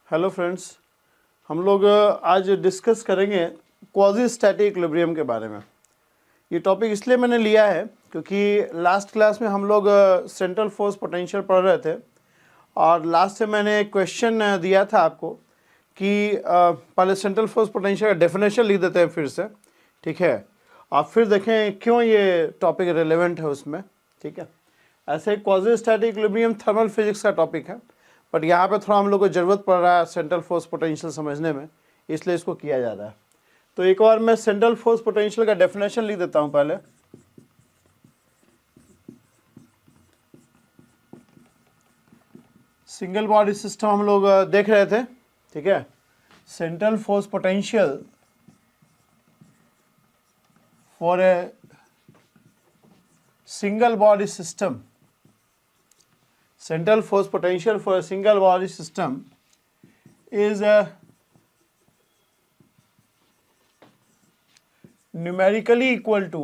Hello friends, हम लोग आज डिस्कस करेंगे क्वाजी स्टैटिक इक्विलिब्रियम के बारे में। ये टॉपिक इसलिए मैंने लिया है क्योंकि लास्ट क्लास में हम लोग सेंट्रल फोर्स पोटेंशियल पढ़ रहे थे और लास्ट से मैंने एक क्वेश्चन दिया था आपको कि पहले सेंट्रल फोर्स पोटेंशियल का डेफिनेशन लिख देते हैं फिर से, ठीक है, आप फिर देखें क्यों ये टॉपिक रिलेवेंट है उसमें, ठीक है। ऐसे quasi static equilibrium thermal physics का टॉपिक है, बट यहाँ पे थोड़ा हम लोग को ज़रूरत पड़ रहा है सेंट्रल फोर्स पोटेंशियल समझने में, इसलिए इसको किया जा रहा है। तो एक बार मैं सेंट्रल फोर्स पोटेंशियल का डेफिनेशन लिख देता हूँ पहले। सिंगल बॉडी सिस्टम हम लोग देख रहे थे, ठीक है। Central force potential for a single body system, central force potential for a single body system is numerically equal to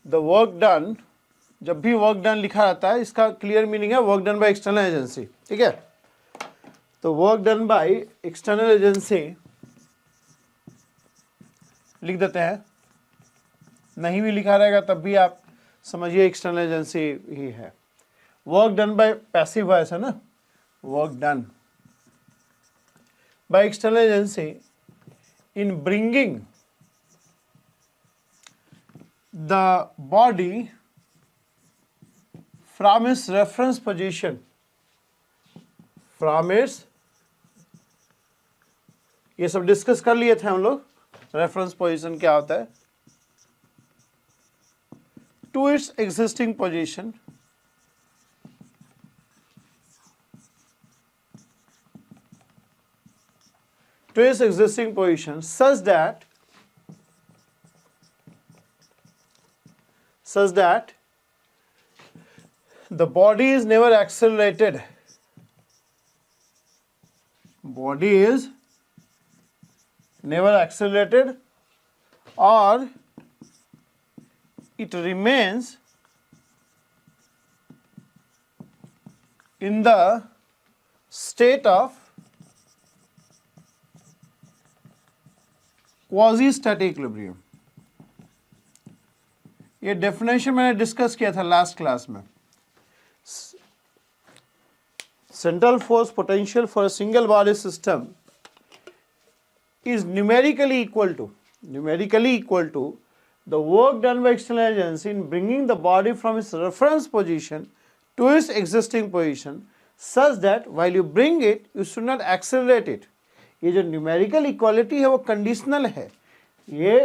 the work done। जब भी वर्क डन लिखा रहता है इसका क्लियर मीनिंग है work done by external agency, ठीक है। तो work done by external agency लिख देते हैं, नहीं भी लिखा रहेगा तब भी आप समझिए एक्सटर्नल एजेंसी ही है। Work done bye passive voice है ना, work done by external agency in bringing the body from its reference position, from its, ये सब डिस्कस कर लिए थे हम लोग, रेफरेंस पोजीशन क्या होता है, to its existing position, to its existing position such that the body is never accelerated, body is never accelerated or it remains in the state of quasi-static equilibrium। ये definition मैंने discuss किया था last class में। Central force potential for a single body system is numerically equal to the work done by external agency in bringing the body from its reference position to its existing position such that while you bring it you should not accelerate it। ये जो numerical equality है वो conditional है। ये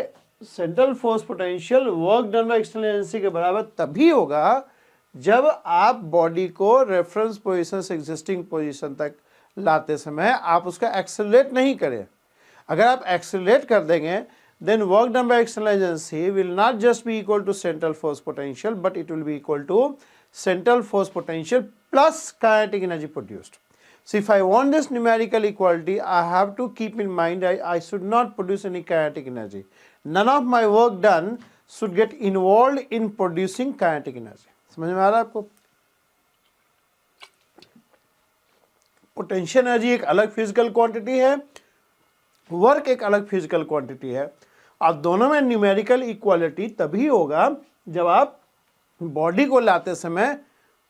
central force potential work done by external agency के बराबर तभी होगा जब आप बॉडी को रेफरेंस पोजीशन से एग्जिस्टिंग पोजीशन तक लाते समय आप उसका एक्सेलरेट नहीं करें। अगर आप एक्सेलरेट कर देंगे then work done by external agency will not just be equal to central force potential but it will be equal to central force potential plus kinetic energy produced। So if I want this numerical equality I have to keep in mind I should not produce any kinetic energy, none of my work done should get involved in producing kinetic energy। समझ में आ रहा है आपको? Potential energy एक अलग physical quantity है, work एक अलग फिजिकल क्वांटिटी है, और दोनों में न्यूमेरिकल इक्वालिटी तभी होगा जब आप बॉडी को लाते समय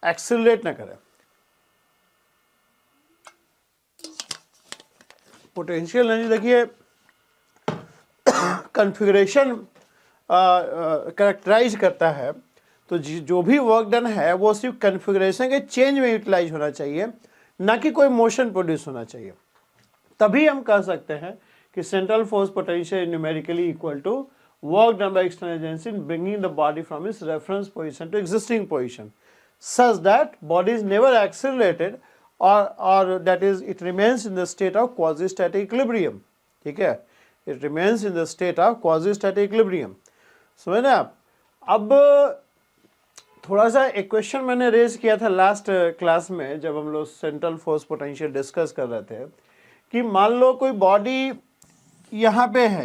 एक्सेलरेट ना करें। पोटेंशियल एनर्जी देखिए कॉन्फ़िगरेशन कैरेक्टराइज करता है, तो जो भी वर्क डन है वो सिर्फ कॉन्फ़िगरेशन के चेंज में यूटिलाइज होना चाहिए, ना कि कोई मोशन प्रोड्यूस होना चाहिए। तभी हम कह सकते हैं कि central force potential numerically equal to work done by external agency in bringing the body from its reference position to existing position such that body is never accelerated और that is it remains in the state of quasi static equilibrium, ठीक है, it remains in the state of quasi static equilibrium. समझ ना आप? अब थोड़ा सा एक क्वेश्चन मैंने रेज किया था लास्ट क्लास में जब हम लोग सेंट्रल फोर्स पोटेंशियल डिस्कस कर रहे थे कि मान लो कोई बॉडी यहाँ पे है,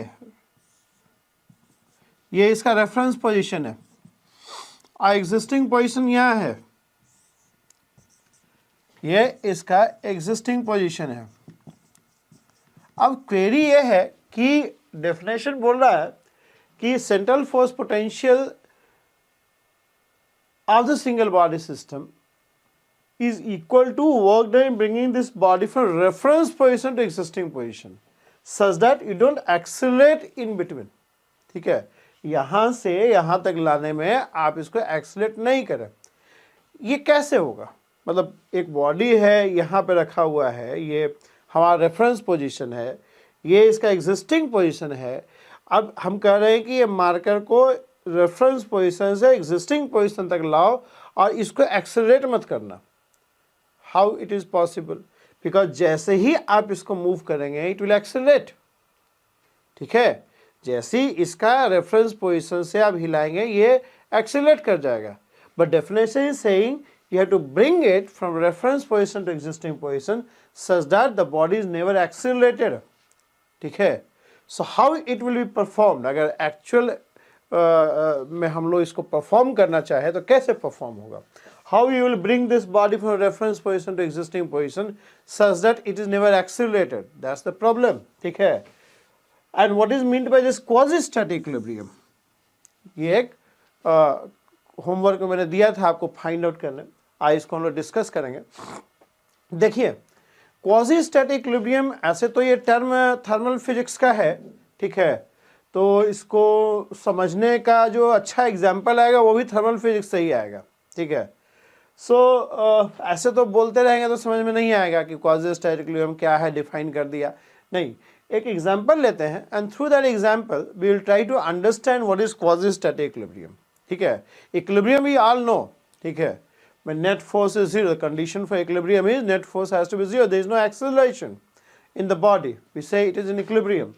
ये इसका रेफरेंस पोजीशन है, और एग्जिस्टिंग पोजीशन यहाँ है, ये इसका एग्जिस्टिंग पोजीशन है। अब क्वेरी ये है कि डेफिनेशन बोल रहा है कि central force potential of the single body system is equal to work done in bringing this body from reference position to existing position such that you don't accelerate in between। ठीक है, यहां से यहां तक लाने में आप इसको एक्सेलरेट नहीं करें। ये कैसे होगा? मतलब एक बॉडी है, यहां पे रखा हुआ है, ये हमारा रेफरेंस पोजीशन है, ये इसका एग्जिस्टिंग पोजीशन है। अब हम कह रहे हैं कि ये मार्कर को रेफरेंस पोजीशन से एग्जिस्टिंग पोजीशन तक लाओ और इसको एक्सेलरेट मत करना। How it is possible? Because जैसे ही आप इसको मूव करेंगे इट विल एक्सेलरेट। ठीक है, जैसे ही इसका रेफरेंस पोजीशन से आप हिलाएंगे ये एक्सेलरेट कर जाएगा। But definition is saying you have to bring it from reference position to existing position such that the body is never accelerated। ठीक है, so how it will be performed? अगर actual में हम लोग इसको परफॉर्म करना चाहे तो कैसे परफॉर्म होगा? How you will bring this body from reference position to existing position such that it is never accelerated? That's the problem। ठीक है, and what is meant by this quasi-static equilibrium? ये एक homework में मैंने दिया था आपको फाइंड आउट करने, आज इसको हम लोग डिस्कस करेंगे। देखिए, क्वाजी स्टैटिक इक्विलिब्रियम ऐसे तो ये टर्म थर्मल फिजिक्स का है। ठीक है, तो इसको समझने का जो अच्छा एग्जाम्पल आएगा वो भी थर्मल फिजिक्स से ही आएगा। ठीक है, सो ऐसे तो बोलते रहेंगे तो समझ में नहीं आएगा कि क्वाजी स्टैटिक इक्विलिब्रियम क्या है, डिफाइन कर दिया। नहीं, एक एग्जाम्पल लेते हैं and through that example we will try to understand what is quasi static equilibrium. ठीक है, इक्विलिब्रियम वी ऑल नो। ठीक है, when net force is zero, the condition for equilibrium is net force has to be zero. There is no acceleration in the body. We say it is in equilibrium.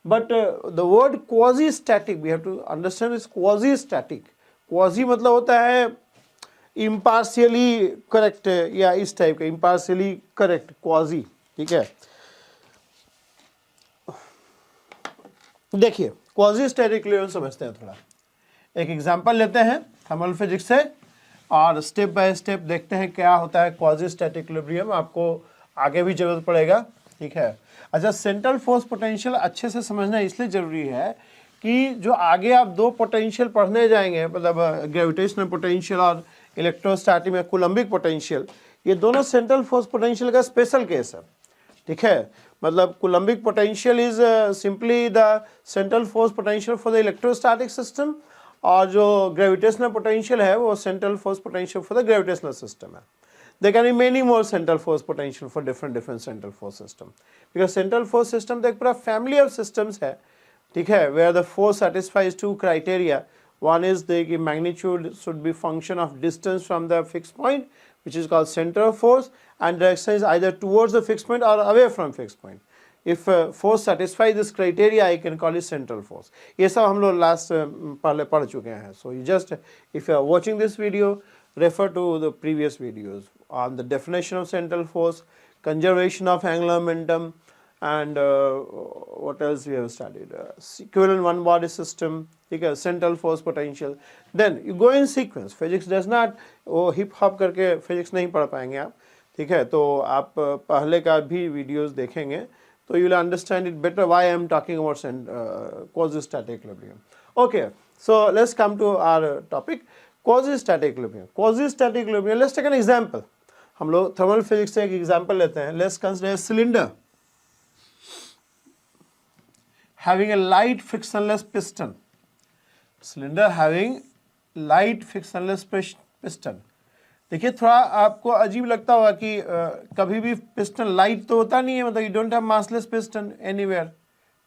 But the word quasi-static, we have to understand is quasi-static. Quasi मतलब होता है impartially correct या इस type का impartially correct quasi। ठीक है, देखिए quasi-static equilibrium समझते हैं थोड़ा। एक एग्जाम्पल लेते हैं थर्मल फिजिक्स से और स्टेप बाय स्टेप देखते हैं क्या होता है क्वाजी स्टैटिक इक्विलिब्रियम। आपको आगे भी जरूरत पड़ेगा। ठीक है, अच्छा, सेंट्रल फोर्स पोटेंशियल अच्छे से समझना इसलिए ज़रूरी है कि जो आगे आप दो पोटेंशियल पढ़ने जाएंगे, मतलब ग्रेविटेशनल पोटेंशियल और इलेक्ट्रोस्टैटिक में कूलम्बिक पोटेंशियल, ये दोनों सेंट्रल फोर्स पोटेंशियल का स्पेशल केस है। ठीक है, मतलब Coulombic potential is simply the central force potential for the electrostatic system और जो ग्रेविटेशनल पोटेंशियल है वो central force potential for the gravitational system है। There can be many more central force potential for different central force system, because central force system तो एक पूरा family of systems है। ठीक है, where the force satisfies two criteria. One is the magnitude should be function of distance from the fixed point, which is called center of force, and direction is either towards the fixed point or away from fixed point. If force satisfies this criteria, I can call it central force। ये सब हम लोग last पहले पढ़ चुके हैं। So you just, if you are watching this video, refer to the previous videos on the definition of central force, conservation of angular momentum, and what else we have studied? Equivalent one body system, ठीक है, central force potential. Then you go in sequence. Physics does not, वो hip hop करके physics नहीं पढ़ पाएंगे आप। ठीक है, तो आप पहले का भी वीडियोस देखेंगे तो you will understand it better why I am talking about quasi-static equilibrium. Okay, so let's come to our topic, quasi-static equilibrium। Quasi-static equilibrium, let's take an example। हम लोग थर्मल फिजिक्स से एक एग्जाम्पल लेते हैं। Let's consider a cylinder having a light frictionless piston। Cylinder having light frictionless piston। देखिए, थोड़ा आपको अजीब लगता होगा कि कभी भी पिस्टन लाइट तो होता नहीं है, मतलब you don't have massless piston anywhere.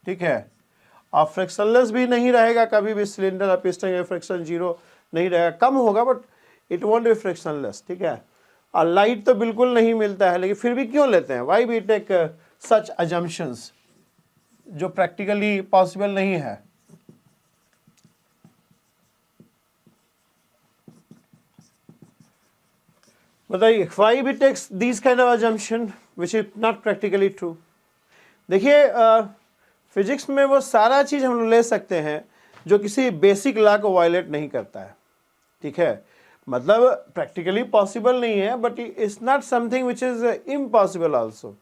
ठीक है, और फ्रिक्शनलेस भी नहीं रहेगा कभी भी। सिलेंडर और पिस्टन का फ्रिक्शन जीरो नहीं रहेगा, कम होगा but it won't be frictionless. ठीक है, और लाइट तो बिल्कुल नहीं मिलता है, लेकिन फिर भी क्यों लेते हैं? Why we take such assumptions जो प्रैक्टिकली पॉसिबल नहीं है। बताइए, why we take these kind of assumption which is not practically true? देखिए, फिजिक्स में वो सारा चीज़ हम लोग ले सकते हैं जो किसी बेसिक लॉ को वायलेट नहीं करता है। ठीक है, मतलब प्रैक्टिकली पॉसिबल नहीं है, but it's not something which is impossible also.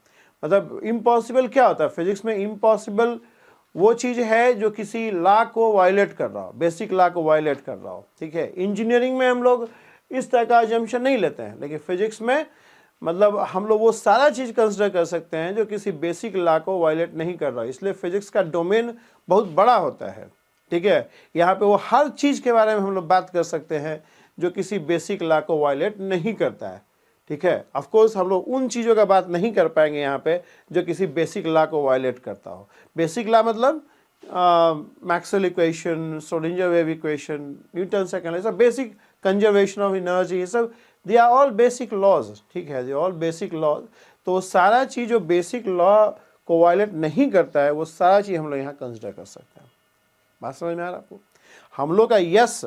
मतलब इम्पॉसिबल क्या होता है फिजिक्स में? इम्पॉसिबल वो चीज़ है जो किसी लॉ को वायलेट कर रहा हो, बेसिक लॉ को वायलेट कर रहा हो, ठीक है। इंजीनियरिंग में हम लोग इस तरह का अजम्पशन नहीं लेते हैं, लेकिन फिजिक्स में मतलब हम लोग वो सारा चीज़ कंसिडर कर सकते हैं जो किसी बेसिक लॉ को वायलेट नहीं कर रहा है। इसलिए फिजिक्स का डोमेन बहुत बड़ा होता है, ठीक है। यहाँ पे वो हर चीज़ के बारे में हम लोग बात कर सकते हैं जो किसी बेसिक लॉ को वायलेट नहीं करता है, ठीक है। ऑफ कोर्स हम लोग उन चीज़ों का बात नहीं कर पाएंगे यहाँ पे जो किसी बेसिक लॉ को वायलेट करता हो। बेसिक लॉ मतलब Maxwell equation, Schrodinger wave equation, Newton second law, सब बेसिक, कंजर्वेशन ऑफ एनर्जी, ये सब they are all basic laws, ठीक है, दे ऑल बेसिक लॉज। तो वो सारा चीज़ जो बेसिक लॉ को वायलेट नहीं करता है वो सारा चीज़ हम लोग यहाँ कंसिडर कर सकते हैं। बात समझ में आ रहा आपको? हम लोग का यस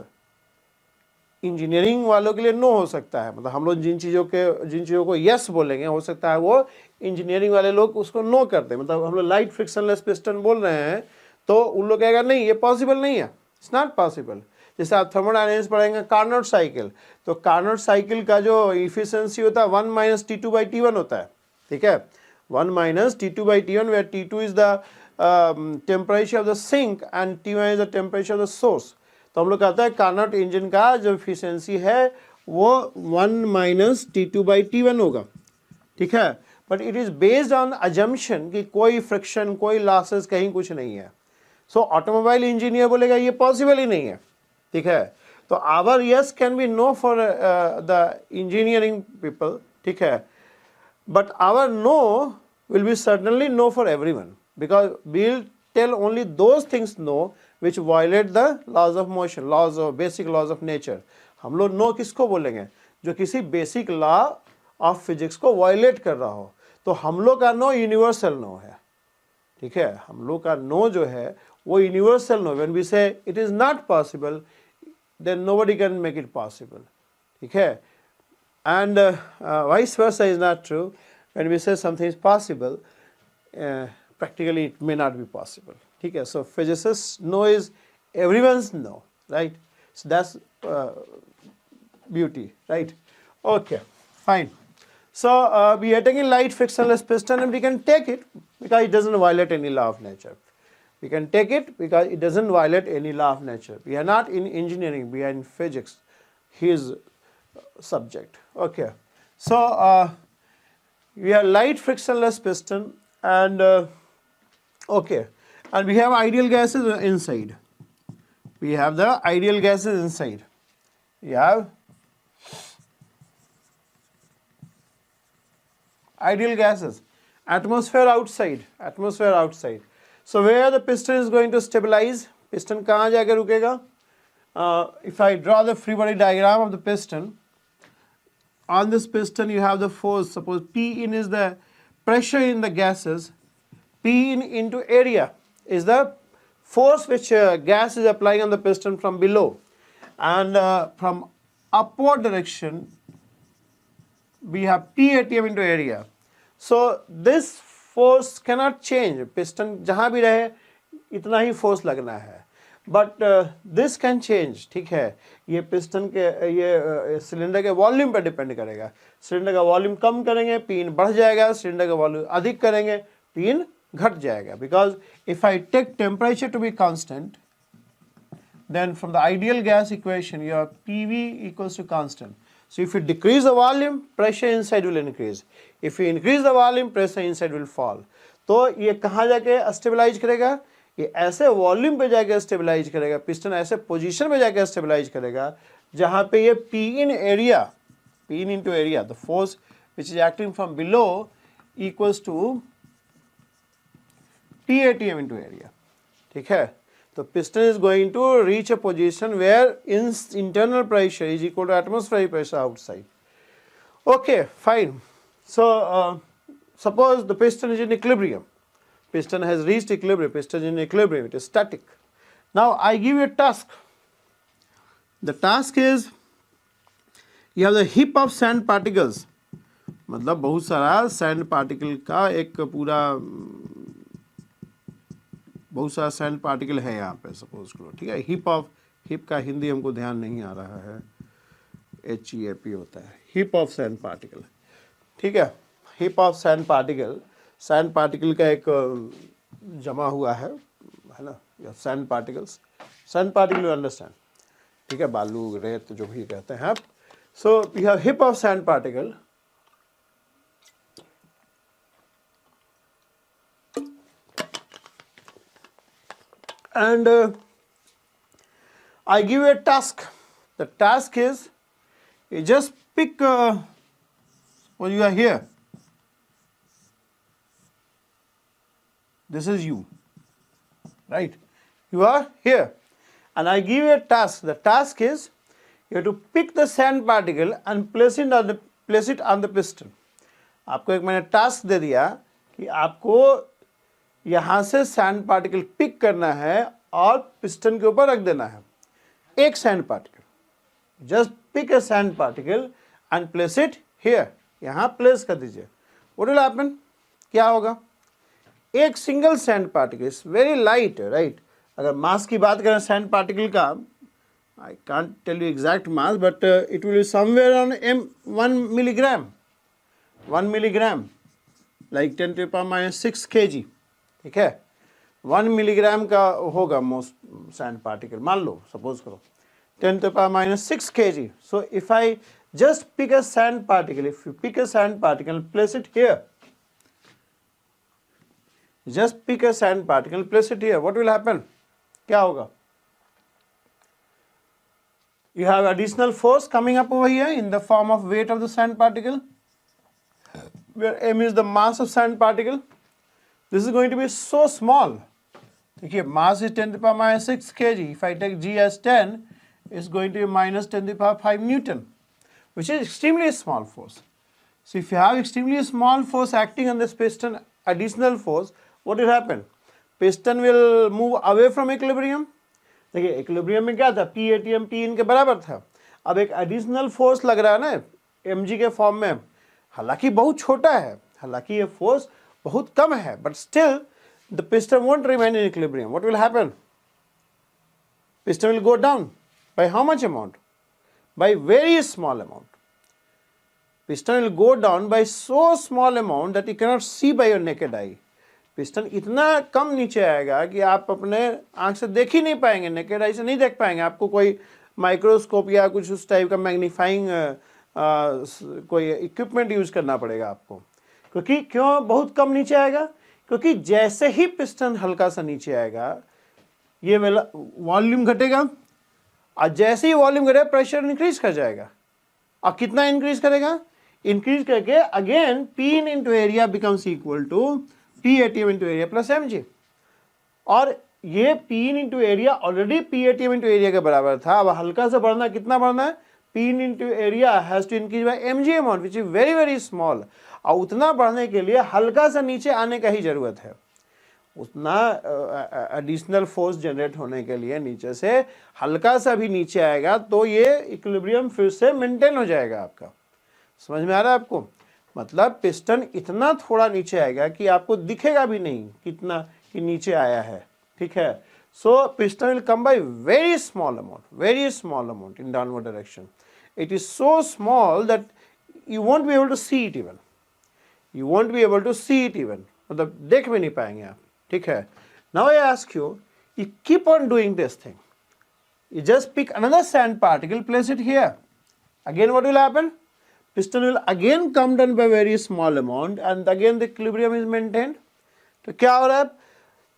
इंजीनियरिंग वालों के लिए नो हो सकता है, मतलब हम लोग जिन चीज़ों को यस बोलेंगे हो सकता है वो इंजीनियरिंग वाले लोग उसको नो कर दें। मतलब हम लोग लाइट फ्रिक्शनलेस पिस्टन बोल रहे हैं तो उन लोग कहेगा नहीं ये पॉसिबल नहीं है, इट्स नॉट पॉसिबल। जैसे आप थर्मोडायनेमिक्स पढ़ेंगे कार्नोट साइकिल, तो कार्नोट साइकिल का जो इफिशियंसी होता है 1 - T2/T1 होता है, ठीक है, 1 - T2/T1 where T2 is the temperature of the sink and T1 is the temperature of the source. तो हम लोग कहते हैं कार्नोट इंजन का जो इफिशियंसी है वो 1 - T2/T1 होगा, ठीक है। But it is based on assumption कि कोई फ्रिक्शन, कोई लॉसेस, कहीं कुछ नहीं है। सो ऑटोमोबाइल इंजीनियर बोलेगा ये पॉसिबल ही नहीं है, ठीक है। तो our yes can be no for the engineering people, ठीक है, but our no will be certainly no for everyone, because we'll tell only those things no which violate the laws of motion, laws of basic laws of nature. हम लोग no किसको बोलेंगे? जो किसी basic law of physics को violet कर रहा हो। तो हम लोग का नो यूनिवर्सल नो है, ठीक है, हम लोग का नो जो है वो universal no. When we say it is not possible then nobody can make it possible, ठीक है। And vice versa is not true. When we say something is possible, practically it may not be possible. Okay, so physicists know is everyone's know, right? So that's beauty, right? Okay, fine. So we are taking light frictionless piston and we can take it because it doesn't violate any law of nature. We can take it because it doesn't violate any law of nature. We are not in engineering, we are in physics. He is subject. Okay, so we have light frictionless piston and okay, and we have ideal gases inside. We have the ideal gases inside. We have ideal gases, atmosphere outside, atmosphere outside. So where the piston is going to stabilize? Piston कहाँ जाके रुकेगा? If I draw the free body diagram of the piston, on this piston you have the force, suppose P in is the pressure in the gases, P in into area is the force which gas is applying on the piston from below, and from upward direction we have P ATM into area. So this force cannot change, piston जहाँ भी रहे इतना ही force लगना है, but this can change, ठीक है। ये piston के ये सिलेंडर के वॉल्यूम पर डिपेंड करेगा। सिलेंडर का वॉल्यूम कम करेंगे पीन बढ़ जाएगा, सिलेंडर का वॉल्यूम अधिक करेंगे पीन घट जाएगा। Because if I take temperature to be constant then from the ideal gas equation your PV equals to constant. So if you decrease the volume, pressure inside will increase. If you increase the volume, pressure inside will fall. तो ये कहाँ जाके stabilise करेगा? ये ऐसे volume पे जाके stabilise करेगा, पिस्टन ऐसे पोजीशन पे जाके स्टेबलाइज करेगा जहाँ पे ये P in area, P in into area, the force which is acting from below equals to P ATM into area, ठीक है। तो piston is going to reach a position where internal pressure is equal to atmospheric pressure outside. Okay, fine. So suppose the piston is in equilibrium. Piston has reached equilibrium. Piston is in equilibrium. It is static. Now I give you a task. The task is you have the heap of sand particles. मतलब बहुत सारा sand particle का एक पूरा बहुत सारा sand particle है यहाँ पे सपोज करो, ठीक है। हिप का हिंदी हमको ध्यान नहीं आ रहा है, HEAP होता है, हीप ऑफ सैंड पार्टिकल। ठीक है, हीप ऑफ सैंड पार्टिकल का एक जमा हुआ है ना, सैंड पार्टिकल यू अंडरस्टैंड। ठीक है, बालू रेत जो भी कहते हैं आप। So you have heap of sand particle and I give you a task. The task is you just pick when you are here. This is you, right? You are here, and I give you a task. The task is you have to pick the sand particle and place it on the piston. आपको एक मैंने task दे दिया कि आपको यहाँ से sand particle pick करना है और पिस्टन के ऊपर रख देना है। एक sand particle, just pick a sand particle and place it here, यहाँ प्लेस कर दीजिए। व्हाट विल हैपन, क्या होगा? एक single sand particle is very light, right? अगर मास की बात करें सैंड पार्टिकल का, I can't tell you exact mass, but it will be somewhere on 1 milligram, like 10⁻⁻⁶ kg। ठीक है, 1 milligram का होगा मोस्ट सैंड पार्टिकल, मान लो, सपोज करो 10⁻⁻⁶ kg। So if I just pick a sand particle, if you pick a sand particle, place it here, just pick a sand particle, place it here, what will happen? क्या होगा? You have additional force coming up over here in the form of weight of the sand particle, where m is the mass of sand particle. This is going to be so small. देखिए, mass is 10⁻⁶ kg. If I take g as 10, it's going to be minus 10⁵ Newton, which is extremely small force. So if you have extremely small force acting on this piston, additional force, what will happen? Piston will move away from equilibrium. देखिए, equilibrium में क्या था? P ATM T इनके बराबर था। अब एक additional force लग रहा है ना mg के फॉर्म में, हालांकि बहुत छोटा है, हालांकि ये force बहुत कम है, but still the piston won't remain in equilibrium. What will happen? Piston will go down by how much amount? By very small amount. Piston will go down by so small amount that you cannot see by your naked eye. Piston इतना कम नीचे आएगा कि आप अपने आंख से देख ही नहीं पाएंगे, नेकेड आई से नहीं देख पाएंगे। आपको कोई माइक्रोस्कोप या कुछ उस टाइप का मैग्नीफाइंग कोई इक्विपमेंट यूज करना पड़ेगा आपको। क्योंकि क्यों बहुत कम नीचे आएगा? क्योंकि जैसे ही पिस्टन हल्का सा नीचे आएगा, ये वॉल्यूम घटेगा, और जैसे ही वॉल्यूम घटेगा प्रेशर इंक्रीज कर जाएगा। और कितना इंक्रीज करेगा? इंक्रीज करके again P into area becomes equal to P ATM into area plus mg। और ये P into area already P ATM into area के बराबर था। अब हल्का सा बढ़ना, कितना बढ़ना है? P into area has to increase by mg amount, which is very very small। और उतना बढ़ने के लिए हल्का सा नीचे आने का ही जरूरत है। उतना एडिशनल फोर्स जनरेट होने के लिए नीचे से हल्का सा भी नीचे आएगा तो ये इक्विलिब्रियम फिर से मेंटेन हो जाएगा आपका। समझ में आ रहा है आपको? मतलब पिस्टन इतना थोड़ा नीचे आएगा कि आपको दिखेगा भी नहीं कितना कि नीचे आया है। ठीक है, so piston will come by very small amount in downward direction. It is so small that you won't be able to see it even, मतलब देख भी नहीं पाएंगे आप। ठीक है, now I ask you, you keep on doing this thing, you just pick another sand particle, place it here, again what will happen? Piston will again come down by very small amount and again the equilibrium is maintained। तो क्या हो रहा है?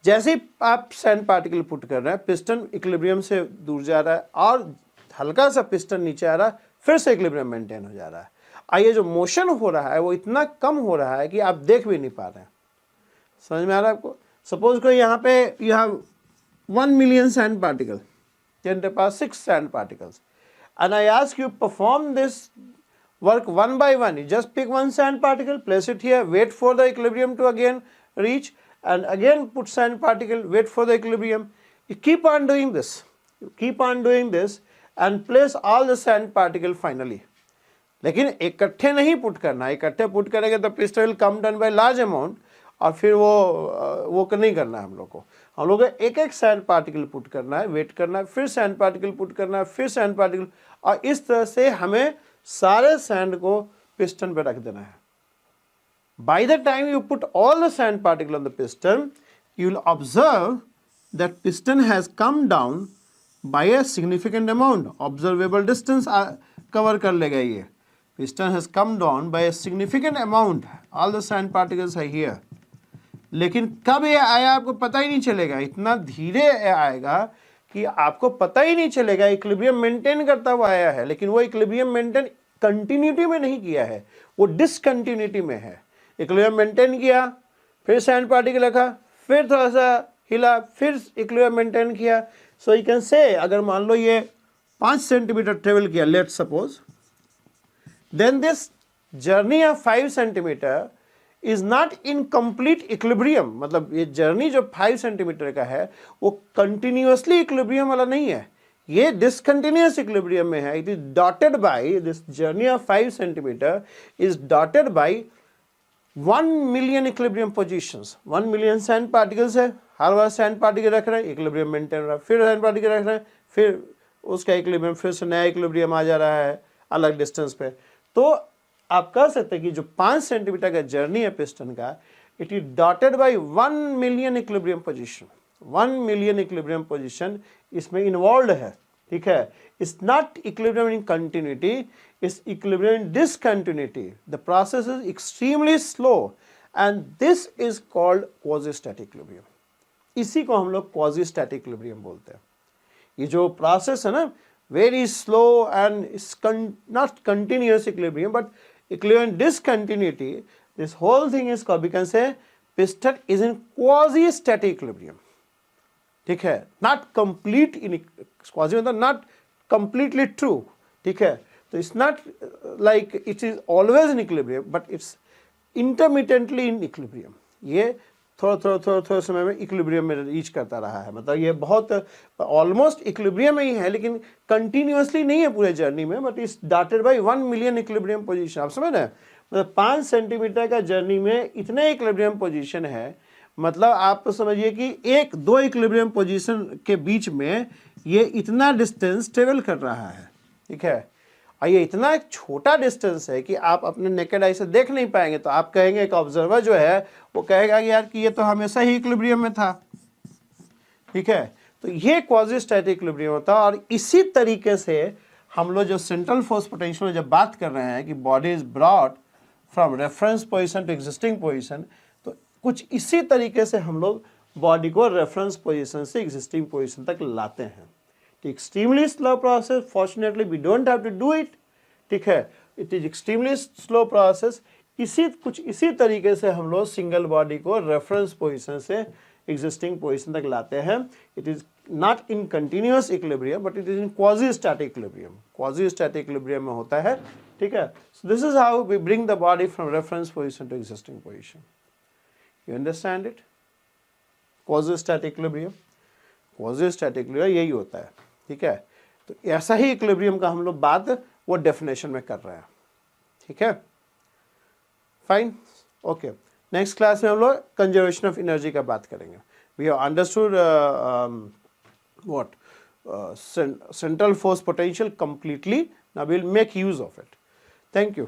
जैसे ही आप sand particle put कर रहे हैं, पिस्टन इक्विलिब्रियम से दूर जा रहा है और हल्का सा पिस्टन नीचे आ रहा है, फिर से इक्विलिब्रियम मेंटेन हो जा रहा है। और ये जो मोशन हो रहा है वो इतना कम हो रहा है कि आप देख भी नहीं पा रहे हैं। समझ में आ रहा है आपको? सपोज को यहाँ पे you have 1 million sand particle, 10⁻⁶ sand particles, and I ask you perform this work one by one. You just pick one sand particle, place it here, wait for the equilibrium to again reach, and again put sand particle, wait for the equilibrium. You keep on doing this and place all the sand particle finally. लेकिन इकट्ठे नहीं put करना, इकट्ठे put करेंगे तो piston will come down by large amount, और फिर वो नहीं करना है हम लोग को। हम लोग को एक एक सैंड पार्टिकल पुट करना है, वेट करना है, फिर सैंड पार्टिकल पुट करना है, फिर सैंड पार्टिकल, और इस तरह से हमें सारे सैंड को पिस्टन पे रख देना है। By the time you put all the sand particle on the piston, you will observe that piston has come down by a significant amount. Observable distance cover कर लेगा ये. Piston has come down by a significant amount. All the sand particles are here. लेकिन कब ये आया आपको पता ही नहीं चलेगा, इतना धीरे आएगा कि आपको पता ही नहीं चलेगा। इक्विलिब्रियम मेंटेन करता हुआ आया है, लेकिन वो इक्विलिब्रियम मेंटेन कंटिन्यूटी में नहीं किया है, वो डिसकंटिन्यूटी में है। इक्विलिब्रियम मेंटेन किया, फिर सैंड पार्टिकल रखा, फिर थोड़ा सा हिला, फिर इक्विलिब्रियम मेंटेन किया। सो यू कैन से, अगर मान लो ये 5 सेंटीमीटर ट्रेवल किया, let suppose, then this journey of 5 centimetre is not in complete equilibrium. मतलब ये जर्नी जो 5 सेंटीमीटर का है वो कंटिन्यूअसली इक्विलिब्रियम वाला नहीं है, ये डिसकंटिन्यूअस इक्विलिब्रियम में है। It is dotted by, this journey of 5 centimetre is dotted by 1 million equilibrium positions. 1 million sand particles है, हर बार सैंड पार्टिकल रख रहे हैं, इक्विलिब्रियम मेंटेन हो रहा है, फिर सैंड पार्टिकल रख रहे हैं, फिर उसका इक्विलिब्रियम, फिर से नया इक्विलिब्रियम आ जा रहा है अलग डिस्टेंस पे। तो आप कह सकते हैं कि जो 5 सेंटीमीटर का जर्नी है पिस्टन का, it is dotted by 1 million equilibrium position. 1 million equilibrium position इसमें इन्वॉल्व है, ठीक है। It's not equilibrium in continuity, it's equilibrium in discontinuity. The process is extremely slow and this is called quasi static equilibrium. इसी को हम लोग quasi-static equilibrium बोलते हैं। ये जो प्रोसेस है ना, very slow and not continuous equilibrium but equilibrium discontinuity, this whole thing is called, we can say piston is in quasi-static equilibrium, ठीक है, not complete in quasi मतलब not completely true, ठीक है। तो it's not like it is always in equilibrium but it's intermittently in equilibrium। ये थोड़ा समय में इक्विलिब्रियम में रीच करता रहा है, मतलब ये बहुत ऑलमोस्ट इक्विलिब्रियम में ही है, लेकिन कंटिन्यूअसली नहीं है पूरे जर्नी में, but is dotted by 1 million equilibrium position. आप समझ रहे हैं, मतलब 5 सेंटीमीटर का जर्नी में इतने इक्विलिब्रियम पोजीशन है, मतलब आप समझिए कि 1-2 इक्विलिब्रियम पोजीशन के बीच में ये इतना डिस्टेंस ट्रेवल कर रहा है, ठीक है। और ये इतना एक छोटा डिस्टेंस है कि आप अपने नेकेड आई से देख नहीं पाएंगे। तो आप कहेंगे, एक ऑब्जर्वर जो है वो कहेगा कि यार कि ये तो हमेशा ही इक्विलिब्रियम में था, ठीक है। तो ये क्वाज़ी-स्टैटिक इक्विलिब्रियम होता है। और इसी तरीके से हम लोग जो सेंट्रल फोर्स पोटेंशियल में जब बात कर रहे हैं कि body is brought from reference position to existing position, तो कुछ इसी तरीके से हम लोग बॉडी को रेफरेंस पोजिशन से एग्जिस्टिंग पोजिशन तक लाते हैं। Extremely slow process, fortunately we don't have to do it, ठीक है। It is extremely slow process. इसी तरीके से हम लोग सिंगल बॉडी को रेफरेंस पोजीशन से एग्जिस्टिंग पोजीशन तक लाते हैं। It is not in continuous equilibrium but it is in quasi static equilibrium. Quasi static equilibrium में होता है, ठीक है। So this is how we bring the body from reference position to existing position. You understand it? Quasi static equilibrium, quasi static equilibrium यही होता है, ठीक है। तो ऐसा ही इक्विलिब्रियम का हम लोग बात वो डेफिनेशन में कर रहे हैं, ठीक है। Fine, okay. नेक्स्ट क्लास में हम लोग कंजर्वेशन ऑफ एनर्जी का बात करेंगे। We have understood what central force potential completely, now we will make use of it. Thank you.